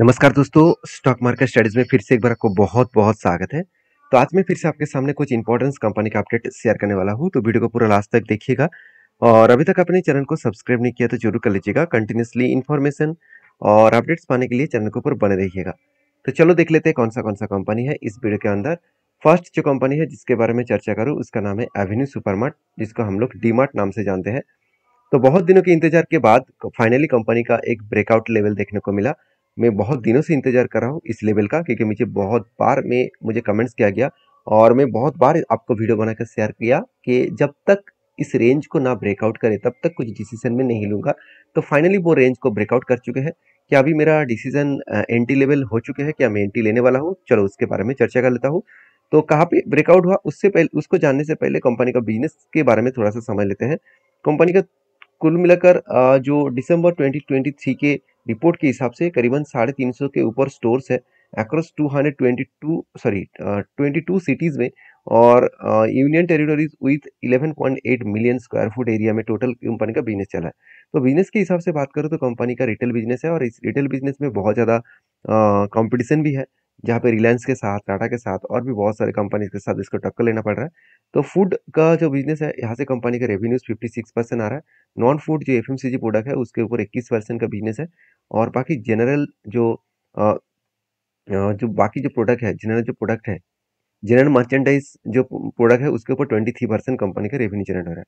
नमस्कार दोस्तों, stock market studies में फिर से एक बार आपको बहुत-बहुत स्वागत है। तो आज मैं फिर से आपके सामने कुछ इंपॉर्टेंस कंपनी का अपडेट शेयर करने वाला हूँ, तो वीडियो को पूरा लास्ट तक देखिएगा। और अभी तक आपने चैनल को सब्सक्राइब नहीं किया तो जरूर कर लीजिएगा। कंटिन्यूअसली इन्फॉर्मेशन और अपडेट्स पाने के लिए चैनल के ऊपर बने रहिएगा। तो चलो देख लेते हैं कौन सा कंपनी है इस वीडियो के अंदर। फर्स्ट जो कंपनी है जिसके बारे में चर्चा करूँ उसका नाम है एवेन्यू सुपरमार्ट, जिसको हम लोग डीमार्ट नाम से जानते हैं। तो बहुत दिनों के इंतजार के बाद फाइनली कंपनी का एक ब्रेकआउट लेवल देखने को मिला। मैं बहुत दिनों से इंतजार कर रहा हूँ इस लेवल का, क्योंकि मुझे कमेंट्स किया गया और मैं बहुत बार आपको वीडियो बनाकर शेयर किया कि जब तक इस रेंज को ना ब्रेकआउट करे तब तक कुछ डिसीजन में नहीं लूंगा। तो फाइनली वो रेंज को ब्रेकआउट कर चुके हैं। क्या अभी मेरा डिसीजन एंटी लेवल हो चुके हैं? क्या मैं एंटी लेने वाला हूँ? चलो उसके बारे में चर्चा कर लेता हूँ। तो कहाँ पे ब्रेकआउट हुआ उससे पहले, उसको जानने से पहले कंपनी का बिजनेस के बारे में थोड़ा सा समझ लेते हैं। कंपनी का कुल मिलाकर जो दिसंबर 2023 के रिपोर्ट के हिसाब से करीबन 350 के ऊपर स्टोर्स है अक्रॉस 22 सिटीज में। और union territories with 11.8 million square foot area में टोटल कंपनी का बिजनेस चला है। तो बिजनेस के हिसाब से बात करूँ तो कंपनी का रिटेल बिजनेस है और इस रिटेल बिजनेस में बहुत ज़्यादा कंपटीशन भी है, जहाँ पे रिलायंस के साथ, टाटा के साथ और भी बहुत सारे कंपनी के साथ इसको टक्कर लेना पड़ रहा है। तो फूड का जो बिजनेस है, यहाँ से कंपनी का रेवेन्यूज 56% आ रहा है। नॉन फूड जो एफएमसीजी प्रोडक्ट है उसके ऊपर 21% का बिजनेस है। और बाकी जनरल जो बाकी जो प्रोडक्ट है, जनरल मर्चेंडाइज जो प्रोडक्ट है उसके ऊपर 23% कंपनी का रेवेन्यू जनरेट हो रहा है।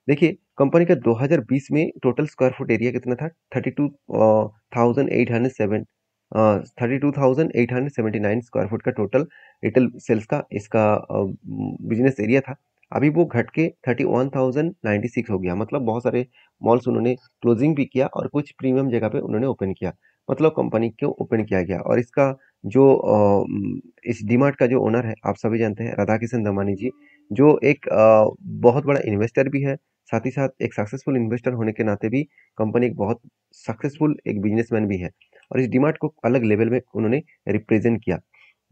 देखिए कंपनी का 2020 में टोटल स्क्वायर फुट एरिया कितना था? 32,879 स्क्वायर फुट का टोटल रिटेल सेल्स का इसका बिजनेस एरिया था। अभी वो घट के 31,096 हो गया। मतलब बहुत सारे मॉल्स उन्होंने क्लोजिंग भी किया और कुछ प्रीमियम जगह पे उन्होंने ओपन किया। मतलब कंपनी को ओपन किया गया। और इसका जो इस डीमार्ट का जो ओनर है आप सभी जानते हैं, राधा किशन दमानी जी, जो एक बहुत बड़ा इन्वेस्टर भी है, साथ ही साथ एक सक्सेसफुल इन्वेस्टर होने के नाते भी कंपनी एक बहुत सक्सेसफुल एक बिजनेसमैन भी है। और इस डीमार्ट को अलग लेवल में उन्होंने रिप्रेजेंट किया।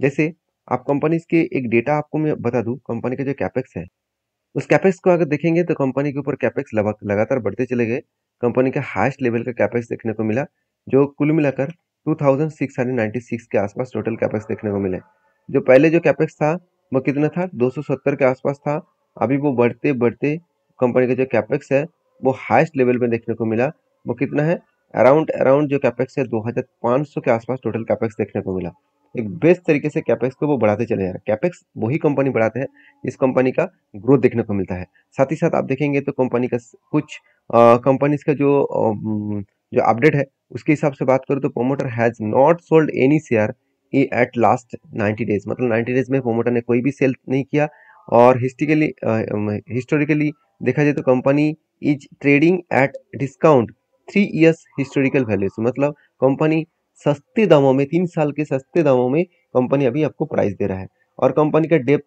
जैसे आप कंपनी के एक डेटा आपको मैं बता दूं, कंपनी का जो कैपेक्स है उस कैपेक्स को अगर देखेंगे तो कंपनी के ऊपर कैपेक्स लगातार बढ़ते चले गए। कंपनी का हाईएस्ट लेवल का कैपेक्स देखने को मिला, जो कुल मिलाकर 2696 के आसपास टोटल कैपेक्स देखने को मिले। जो पहले जो कैपेक्स था वो कितना था? 270 के आसपास था। अभी वो बढ़ते बढ़ते कंपनी का जो कैपेक्स है वो हाईएस्ट लेवल में देखने को मिला। वो कितना है? अराउंड अराउंड जो कैपेक्स है 2500 के आसपास टोटल कैपेक्स देखने को मिला। एक बेस्ट तरीके से कैपेक्स को वो बढ़ाते चले जा रहे हैं। कैपेक्स वही कंपनी बढ़ाते हैं इस कंपनी का ग्रोथ देखने को मिलता है। साथ ही साथ आप देखेंगे तो कंपनी का कुछ कंपनीज का जो अपडेट है उसके हिसाब से बात करूँ तो promoter has not sold any share at last 90 days. मतलब 90 डेज में प्रोमोटर ने कोई भी सेल नहीं किया। और हिस्टोरिकली देखा जाए तो company is trading at discount 3 years historical values. मतलब कंपनी सस्ते दामों में, 3 साल के सस्ते दामों में कंपनी अभी आपको प्राइस दे रहा है। और कंपनी का डेप्थ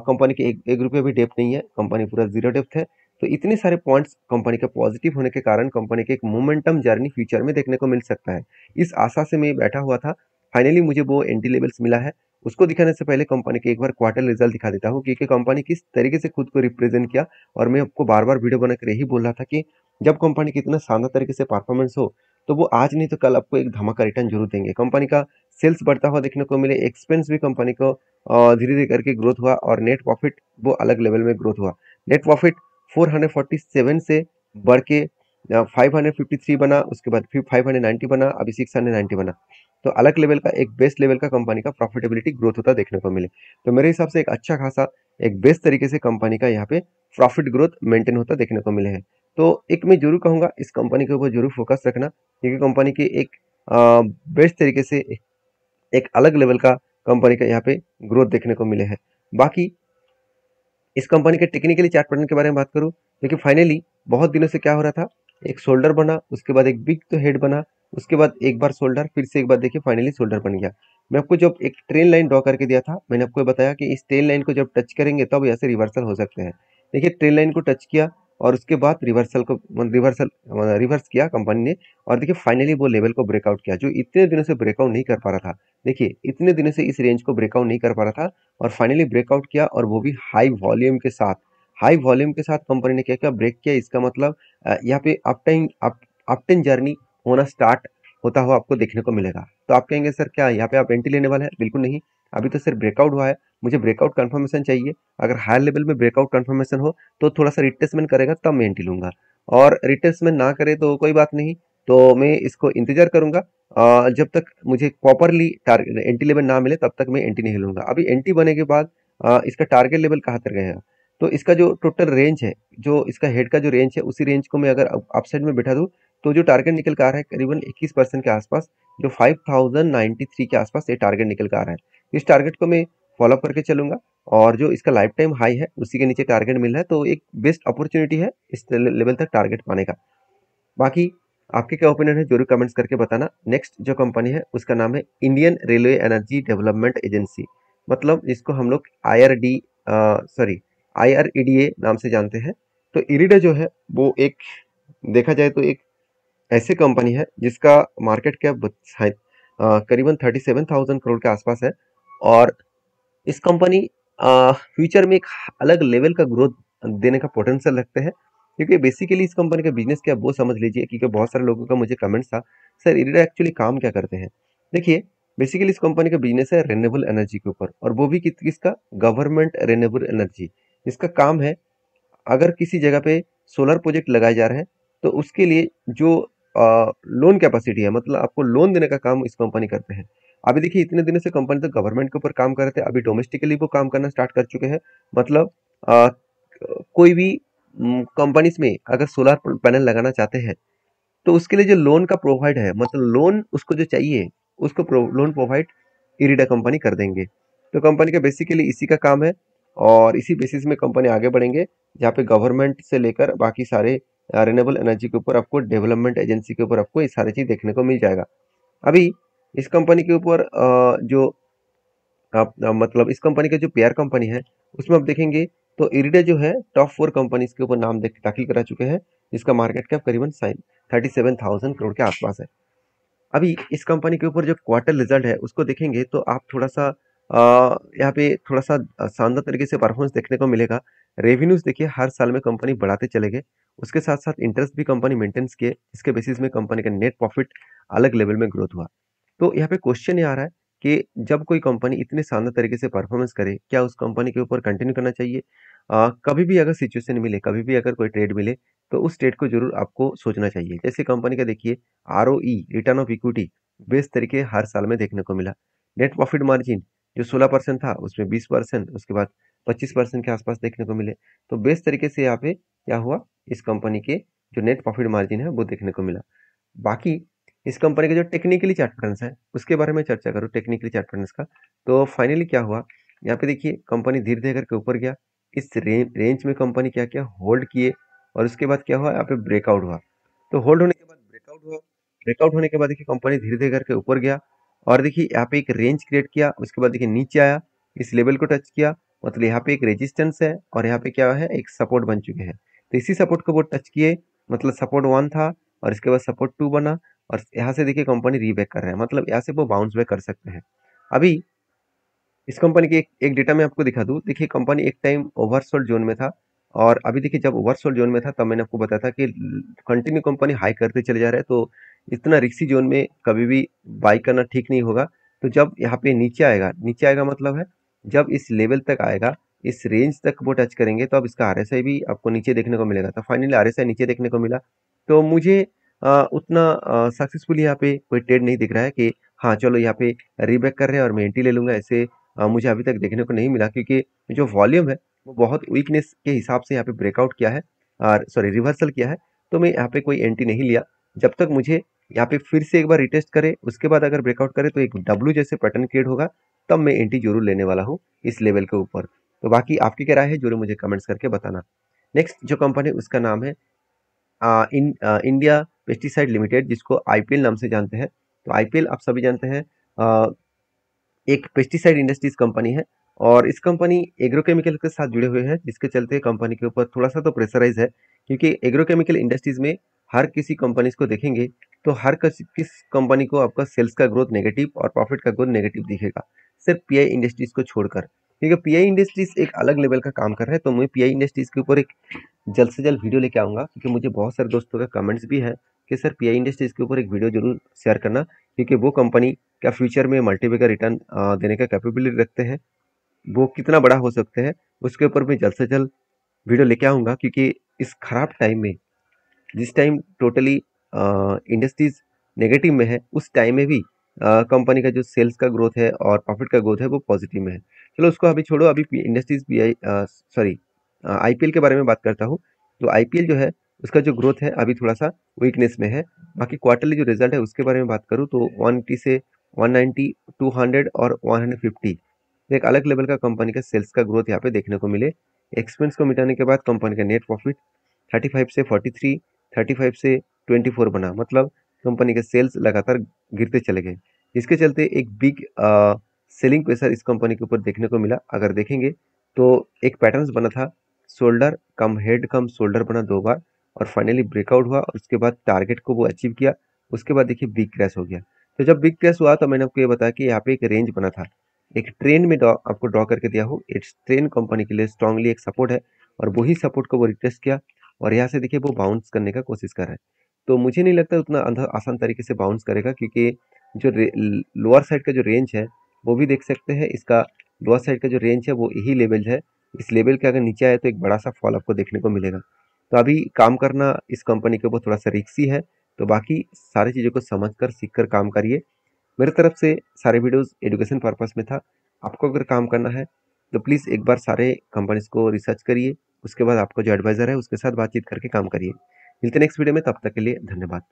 कंपनी के एक रुपये भी डेप्थ नहीं है, कंपनी पूरा जीरो डेप्थ है। तो इतने सारे पॉइंट्स कंपनी का पॉजिटिव होने के कारण कंपनी के एक मोमेंटम जर्नी फ्यूचर में देखने को मिल सकता है। इस आशा से मैं बैठा हुआ था। फाइनली मुझे वो एंटी लेवल्स मिला है। उसको दिखाने से पहले कंपनी के एक बार क्वार्टर रिजल्ट दिखा देता हूँ कि कंपनी किस तरीके से खुद को रिप्रेजेंट किया। और मैं आपको बार बार वीडियो बनाकर यही बोल रहा था कि जब कंपनी की इतना शानदार तरीके से परफॉर्मेंस हो तो वो आज नहीं तो कल आपको एक धमाका रिटर्न जरूर देंगे। कंपनी का सेल्स बढ़ता हुआ देखने को मिले, एक्सपेंस भी कंपनी को धीरे धीरे करके ग्रोथ हुआ और नेट प्रॉफिट वो अलग लेवल में ग्रोथ हुआ। नेट प्रॉफिट 447 से बढ़ के 553 बना, उसके बाद फिर 590 बना, अभी 690 बना। तो अलग लेवल का, एक बेस्ट लेवल का कंपनी का प्रॉफिटेबिलिटी ग्रोथ होता देखने को मिले। तो मेरे हिसाब से एक अच्छा खासा, एक बेस्ट तरीके से कंपनी का यहाँ पे प्रॉफिट ग्रोथ मेंटेन होता देखने को मिले हैं। तो एक मैं जरूर कहूँगा इस कंपनी के ऊपर जरूर फोकस रखना, क्योंकि कंपनी की एक बेस्ट तरीके से एक अलग लेवल का कंपनी का यहाँ पे ग्रोथ देखने को मिले हैं। बाकी इस कंपनी के टेक्निकली चार्ट पैटर्न के बारे में बात करूं, देखिए फाइनली बहुत दिनों से क्या हो रहा था, एक शोल्डर बना, उसके बाद एक बिग तो हेड बना, उसके बाद एक बार शोल्डर, फिर से एक बार देखिए फाइनली शोल्डर बन गया। मैं आपको जब एक ट्रेन लाइन ड्रॉ करके दिया था, मैंने आपको बताया कि इस ट्रेन लाइन को जब टच करेंगे तब ऐसे रिवर्सल हो सकते हैं। देखिए ट्रेन लाइन को टच किया और उसके बाद रिवर्स किया कंपनी ने। और देखिए फाइनली वो लेवल को ब्रेकआउट किया जो इतने दिनों से ब्रेकआउट नहीं कर पा रहा था। देखिए इतने दिनों से इस रेंज को ब्रेकआउट नहीं कर पा रहा था और फाइनली ब्रेकआउट किया, और वो भी हाई वॉल्यूम के साथ। हाई वॉल्यूम के साथ कंपनी ने क्या किया? ब्रेक किया। इसका मतलब यहाँ पे अपटेन जर्नी होना स्टार्ट होता हुआ आपको देखने को मिलेगा। तो आप कहेंगे सर क्या यहाँ पे आप एंट्री लेने वाले हैं? बिल्कुल नहीं, अभी तो सिर्फ ब्रेकआउट हुआ है, मुझे ब्रेकआउट कंफर्मेशन चाहिए। अगर हायर लेवल में ब्रेकआउट कंफर्मेशन हो तो थोड़ा सा रिट्रेसमेंट करेगा तब मैं एंट्री लूंगा, और रिट्रेसमेंट ना करे तो कोई बात नहीं, तो मैं इसको इंतजार करूंगा। जब तक मुझे प्रॉपरली टारगेट एंट्री लेवल ना मिले तब तक मैं एंट्री नहीं लूंगा। अभी एंट्री बने के बाद इसका टारगेट लेवल कहाँ तक रहेगा, तो इसका जो टोटल रेंज है, जो इसका हेड का जो रेंज है, उसी रेंज को मैं अगर अपसाइड में बैठा दूं तो जो टारगेट निकल कर आ रहा है करीबन 21% के आसपास, जो 5093 के आसपास ये टारगेट निकल कर आ रहा है। इस टारगेट को मैं फॉलो करके चलूंगा, और जो इसका लाइफ टाइम हाई है उसी के नीचे टारगेट मिल रहा है, तो एक बेस्ट अपॉर्चुनिटी है इस लेवल तक टारगेट पाने का। बाकी आपके क्या ओपिनियन है जरूर कमेंट्स करके बताना। नेक्स्ट जो कंपनी है उसका नाम है Indian railway energy development agency, मतलब जिसको हम लोग IREDA नाम से जानते हैं। तो इरिडा जो है वो एक, देखा जाए तो एक ऐसी कंपनी है जिसका मार्केट कैप करीबन 37,000 करोड़ के आसपास है, और इस कंपनी फ्यूचर में एक अलग लेवल का ग्रोथ देने का पोटेंशियल रखते हैं। क्योंकि बेसिकली इस कंपनी का बिजनेस क्या वो समझ लीजिए, क्योंकि बहुत सारे लोगों का मुझे कमेंट्स था सर इरिडा एक्चुअली काम क्या करते हैं। देखिए बेसिकली इस कंपनी का बिजनेस है रिन्यूएबल एनर्जी के ऊपर, और वो भी किसका, गवर्नमेंट रिन्यूएबल एनर्जी। इसका काम है अगर किसी जगह पे सोलर प्रोजेक्ट लगाए जा रहे हैं तो उसके लिए जो लोन कैपेसिटी है, मतलब आपको लोन देने का काम इस कंपनी करते हैं। अभी देखिए इतने दिनों से कंपनी तो गवर्नमेंट के ऊपर काम कर रहे थे, अभी डोमेस्टिकली वो काम करना स्टार्ट कर चुके हैं। मतलब कोई भी कंपनीज में अगर सोलर पैनल लगाना चाहते हैं तो उसके लिए जो लोन का प्रोवाइड है, मतलब लोन उसको जो चाहिए उसको लोन प्रोवाइड इरिडा कंपनी कर देंगे। तो कंपनी का बेसिकली इसी का काम है, और इसी बेसिस में कंपनी आगे बढ़ेंगे, जहाँ पे गवर्नमेंट से लेकर बाकी सारे रिन्यूएबल एनर्जी के ऊपर आपको, डेवलपमेंट एजेंसी के ऊपर आपको ये सारी चीज देखने को मिल जाएगा। अभी इस कंपनी के ऊपर जो आप मतलब इस कंपनी का जो पेयर कंपनी है उसमें आप देखेंगे तो इरिडा जो है टॉप 4 कंपनीज के ऊपर नाम दाखिल करा चुके हैं, जिसका मार्केट कैप करीबन 37,000 करोड़ के आसपास है। अभी इस कंपनी के ऊपर जो क्वार्टर रिजल्ट है उसको देखेंगे तो आप थोड़ा सा यहाँ पे थोड़ा सा शानदार तरीके से परफॉर्मेंस देखने को मिलेगा। रेवेन्यूज देखिए हर साल में कंपनी बढ़ाते चले गए, उसके साथ साथ इंटरेस्ट भी कंपनी मेंटेन्स किए, जिसके बेसिस में कंपनी का नेट प्रॉफिट अलग लेवल में ग्रोथ हुआ। तो यहाँ पे क्वेश्चन ये आ रहा है कि जब कोई कंपनी इतने शानदार तरीके से परफॉर्मेंस करे, क्या उस कंपनी के ऊपर कंटिन्यू करना चाहिए? कभी भी अगर सिचुएशन मिले, कभी भी अगर कोई ट्रेड मिले, तो उस ट्रेड को जरूर आपको सोचना चाहिए। जैसे कंपनी का देखिए ROE, return of equity, best तरीके हर साल में देखने को मिला। नेट प्रॉफिट मार्जिन जो 16% था उसमें 20%, उसके बाद 25% के आसपास देखने को मिले। तो बेस्ट तरीके से यहाँ पे क्या हुआ, इस कंपनी के जो नेट प्रॉफिट मार्जिन है वो देखने को मिला। बाकी इस कंपनी का जो टेक्निकली चार्ट पैटर्न्स है उसके बारे में चर्चा करूँ, टेक्निकली चार्ट पैटर्न्स का, तो फाइनली क्या हुआ, यहाँ पे देखिए कंपनी धीरे धीरे करके ऊपर गया। इस रेंज में कंपनी क्या किया, होल्ड किए, और उसके बाद क्या हुआ, यहाँ पे ब्रेकआउट हुआ। तो होल्ड होने के बाद ब्रेकआउट हुआ, ब्रेकआउट होने के बाद देखिए कंपनी धीरे धीरे करके ऊपर गया, और देखिए यहाँ पे एक रेंज क्रिएट किया, उसके बाद देखिए नीचे आया, इस लेवल को टच किया, मतलब यहाँ पे एक रेजिस्टेंस है, और यहाँ पे क्या है, एक सपोर्ट बन चुके हैं। तो इसी सपोर्ट को वो टच किए, मतलब सपोर्ट 1 था, और इसके बाद सपोर्ट 2 बना, और यहाँ से देखिए कंपनी रीबैक कर रहा है, मतलब यहाँ से वो बाउंस बैक कर सकते हैं। अभी इस कंपनी की एक डेटा मैं आपको दिखा दूं, देखिए कंपनी एक टाइम ओवरसोल्ड जोन में था, और अभी देखिए जब ओवरसोल्ड जोन में था तब मैंने आपको बताया था कि कंटिन्यू कंपनी हाई करते चले जा रहे हैं, तो इतना रिस्की जोन में कभी भी बाई करना ठीक नहीं होगा। तो जब यहाँ पे नीचे आएगा मतलब है जब इस लेवल तक आएगा, इस रेंज तक वो टच करेंगे, तो अब इसका RSI भी आपको नीचे देखने को मिलेगा। तो फाइनली RSI नीचे देखने को मिला, तो मुझे उतना सक्सेसफुली यहाँ पे कोई ट्रेड नहीं दिख रहा है कि हाँ चलो यहाँ पे रीबैक कर रहे हैं और मैं एंट्री ले लूंगा, ऐसे मुझे अभी तक देखने को नहीं मिला, क्योंकि जो वॉल्यूम है वो बहुत वीकनेस के हिसाब से यहाँ पे ब्रेकआउट किया है, और सॉरी रिवर्सल किया है। तो मैं यहाँ पे कोई एंट्री नहीं लिया, जब तक मुझे यहाँ पे फिर से एक बार रिटेस्ट करे, उसके बाद अगर ब्रेकआउट करे तो एक डब्ल्यू जैसे पैटर्न क्रिएट होगा, तब मैं एंट्री जरूर लेने वाला हूँ इस लेवल के ऊपर। तो बाकी आपकी क्या राय है जरूर मुझे कमेंट्स करके बताना। नेक्स्ट जो कंपनी उसका नाम है इंडिया पेस्टिसाइड लिमिटेड, जिसको IPL नाम से जानते हैं। तो IPL आप सभी जानते हैं एक पेस्टिसाइड इंडस्ट्रीज कंपनी है, और इस कंपनी एग्रोकेमिकल के साथ जुड़े हुए हैं, जिसके चलते कंपनी के ऊपर थोड़ा सा तो प्रेशराइज है, क्योंकि एग्रोकेमिकल इंडस्ट्रीज में हर किसी कंपनीज को देखेंगे तो हर किस कंपनी को आपका सेल्स का ग्रोथ नेगेटिव और प्रॉफिट का ग्रोथ नेगेटिव दिखेगा, सिर्फ PI इंडस्ट्रीज को छोड़कर। क्योंकि PI इंडस्ट्रीज एक अलग लेवल का काम कर रहा है, तो मैं PI इंडस्ट्रीज के ऊपर एक जल्द से जल्द वीडियो लेके आऊंगा, क्योंकि मुझे बहुत सारे दोस्तों का कमेंट्स भी है कि सर पीआई इंडस्ट्रीज के ऊपर एक वीडियो जरूर शेयर करना, क्योंकि वो कंपनी क्या फ्यूचर में मल्टीपल का रिटर्न देने का कैपेबिलिटी रखते हैं, वो कितना बड़ा हो सकते हैं, उसके ऊपर मैं जल्द से जल्द वीडियो लेके आऊँगा। क्योंकि इस खराब टाइम में, जिस टाइम टोटली इंडस्ट्रीज नेगेटिव में है, उस टाइम में भी कंपनी का जो सेल्स का ग्रोथ है और प्रॉफिट का ग्रोथ है वो पॉजिटिव में है। चलो उसको अभी छोड़ो, अभी इंडस्ट्रीज पीआई सॉरी आईपीएल के बारे में बात करता हूँ। तो आईपीएल जो है उसका जो ग्रोथ है अभी थोड़ा सा वीकनेस में है। बाकी क्वार्टरली जो रिजल्ट है उसके बारे में बात करूँ तो 180 से 190, 200 और 150, एक अलग लेवल का कंपनी का सेल्स का ग्रोथ यहाँ पे देखने को मिले। एक्सपेंस को मिटाने के बाद कंपनी का नेट प्रॉफिट 35 से 43, 35 से 24 बना, मतलब कंपनी के सेल्स लगातार गिरते चले गए। इसके चलते एक बिग सेलिंग प्रेशर इस कंपनी के ऊपर देखने को मिला। अगर देखेंगे तो एक पैटर्न्स बना था, शोल्डर कम हेड कम शोल्डर बना 2 बार और फाइनली ब्रेकआउट हुआ और उसके बाद टारगेट को वो अचीव किया। उसके बाद देखिए बिग क्रैश हो गया। तो जब बिग क्रैश हुआ तो मैंने आपको ये बताया कि यहाँ पे एक रेंज बना था, एक ट्रेन में आपको ड्रॉ करके दिया हूँ। इट्स ट्रेन कंपनी के लिए स्ट्रांगली एक सपोर्ट है और वही सपोर्ट को वो रिटेस्ट किया और यहाँ से देखिए वो बाउंस करने का कोशिश कर रहा है। तो मुझे नहीं लगता उतना आसान तरीके से बाउंस करेगा, क्योंकि जो लोअर साइड का जो रेंज है वो भी देख सकते हैं। इसका लोअर साइड का जो रेंज है वो यही लेवल है। इस लेवल के अगर नीचे आए तो एक बड़ा सा फॉल आपको देखने को मिलेगा। तो अभी काम करना इस कंपनी के ऊपर थोड़ा सा रिस्की है। तो बाकी सारी चीज़ों को समझ कर सीख कर काम करिए। मेरे तरफ से सारे वीडियोस एजुकेशन पर्पस में था। आपको अगर काम करना है तो प्लीज़ एक बार सारे कंपनीज को रिसर्च करिए, उसके बाद आपको जो एडवाइज़र है उसके साथ बातचीत करके काम करिए। मिलते हैं नेक्स्ट वीडियो में, तब तक के लिए धन्यवाद।